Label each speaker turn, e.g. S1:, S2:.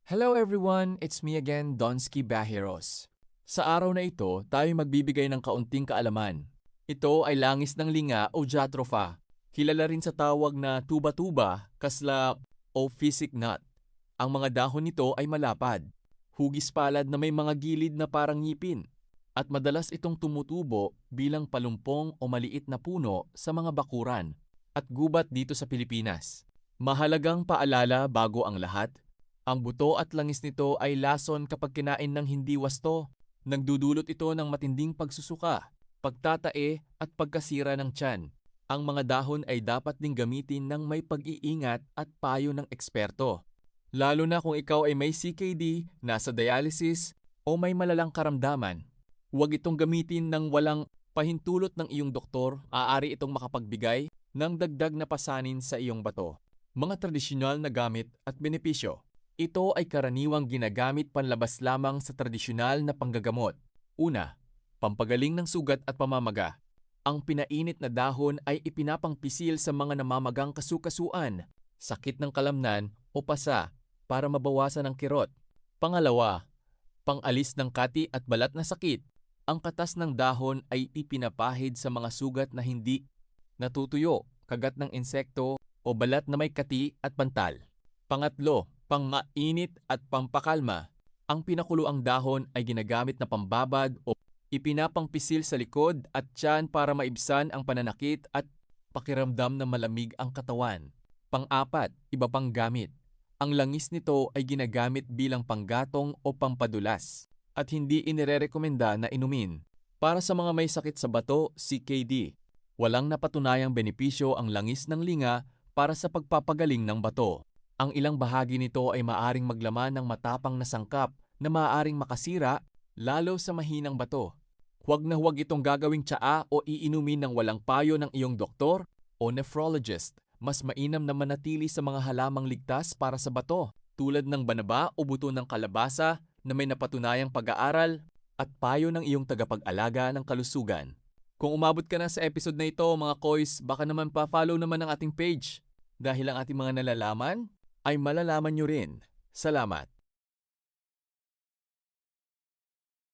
S1: Hello everyone, it's me again, Donsky Bahiros. Sa araw na ito, tayo magbibigay ng kaunting kaalaman. Ito ay langis ng linga o jatropha, kilala rin sa tawag na tuba-tuba, kasla o physic nut. Ang mga dahon nito ay malapad, hugis palad na may mga gilid na parang ngipin, at madalas itong tumutubo bilang palumpong o maliit na puno sa mga bakuran at gubat dito sa Pilipinas. Mahalagang paalala bago ang lahat, ang buto at langis nito ay lason kapag kinain ng hindi wasto. Nagdudulot ito ng matinding pagsusuka, pagtatae at pagkasira ng tiyan. Ang mga dahon ay dapat ding gamitin ng may pag-iingat at payo ng eksperto. Lalo na kung ikaw ay may CKD, nasa dialysis o may malalang karamdaman. Huwag itong gamitin ng walang pahintulot ng iyong doktor, aari itong makapagbigay ng dagdag na pasanin sa iyong bato. Mga tradisyonal na gamit at benepisyo. Ito ay karaniwang ginagamit panlabas lamang sa tradisyonal na panggagamot. Una, pampagaling ng sugat at pamamaga. Ang pinainit na dahon ay ipinapangpisil sa mga namamagang kasukasuan, sakit ng kalamnan o pasa para mabawasan ang kirot. Pangalawa, pangalis ng kati at balat na sakit. Ang katas ng dahon ay ipinapahid sa mga sugat na hindi natutuyo, kagat ng insekto o balat na may kati at pantal. Pangatlo, pangmainit at pampakalma. Ang pinakuluang dahon ay ginagamit na pambabad o ipinapangpisil sa likod at tiyan para maibsan ang pananakit at pakiramdam na malamig ang katawan. Pang-apat, iba pang gamit. Ang langis nito ay ginagamit bilang panggatong o pampadulas at hindi inirerekomenda na inumin. Para sa mga may sakit sa bato, CKD, walang napatunayang benepisyo ang langis ng linga para sa pagpapagaling ng bato. Ang ilang bahagi nito ay maaring maglaman ng matapang na sangkap na maaring makasira lalo sa mahinang bato. Huwag na huwag itong gagawing tsaa o iinumin ng walang payo ng iyong doktor o nephrologist. Mas mainam na manatili sa mga halamang ligtas para sa bato, tulad ng banaba o buto ng kalabasa na may napatunayang pag-aaral at payo ng iyong tagapag-alaga ng kalusugan. Kung umabot ka na sa episode na ito, mga koys, baka naman pa-follow naman ang ating page dahil ang ating mga nalalaman ay malalaman nyo rin. Salamat!